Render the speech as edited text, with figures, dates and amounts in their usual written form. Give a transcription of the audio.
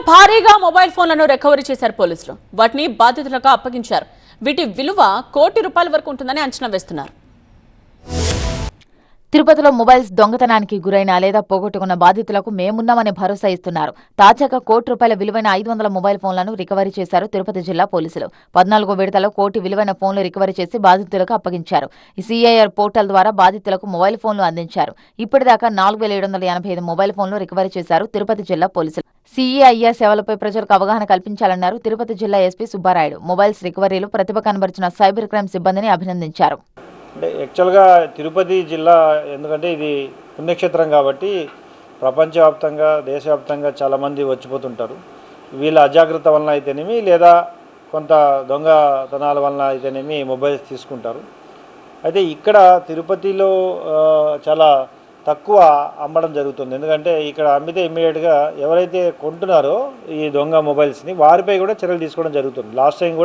భారీగా మొబైల్ ఫోన్లను రికవరీ చేశారు పోలీసులు. వాటిని బాధితులకు అప్పగించారు. వీటి విలువ ₹1,00,00,000 వరకు ఉంటుందని అంచనా వేస్తున్నారు. తిరుపతిలో మొబైల్స్ దొంగతనానికి గురైన లేదా పోగొట్టుకున్న బాధితులకు మేమున్నామని భరోసా ఇస్తున్నారు. తాజాగా ₹1,00,00,000 విలువైన 500 మొబైల్ ఫోన్లను రికవరీ చేశారు తిరుపతి జిల్లా పోలీసులు. 14వ విడతలో 1,00,00,000 విలువైన ఫోన్లు రికవరీ చేసి బాధితులకు అప్పగించారు. ఈ CIR పోర్టల్ ద్వారా బాధితులకు మొబైల్ ఫోన్లు అందించారు. ఇప్పటిదాకా 4,785 మొబైల్ ఫోన్లు రికవరీ చేశారు తిరుపతి జిల్లా పోలీసులు. CIR సేవలపై ప్రజలకు అవగాహన కల్పించాలన్నారు తిరుపతి జిల్లా ఎస్పీ సుబ్బారాయుడు. మొబైల్స్ రికవరీలో ప్రతిభ కనబరిచిన సైబర్ క్రైమ్ సిబ్బందిని అభినందించారు. అంటే యాక్చువల్గా తిరుపతి జిల్లా ఎందుకంటే ఇది పుణ్యక్షేత్రం కాబట్టి ప్రపంచవ్యాప్తంగా దేశవ్యాప్తంగా చాలామంది వచ్చిపోతుంటారు. వీళ్ళ అజాగ్రత్త వలన అయితేనేమి లేదా కొంత దొంగతనాల వలన అయితేనేమి మొబైల్స్ తీసుకుంటారు. అయితే ఇక్కడ తిరుపతిలో చాలా తక్కువ అమ్మడం జరుగుతుంది. ఎందుకంటే ఇక్కడ అమ్మితే ఇమ్మీడియట్గా ఎవరైతే కొంటున్నారో ఈ దొంగ మొబైల్స్ని వారిపై కూడా చర్యలు తీసుకోవడం జరుగుతుంది. లాస్ట్ టైం కూడా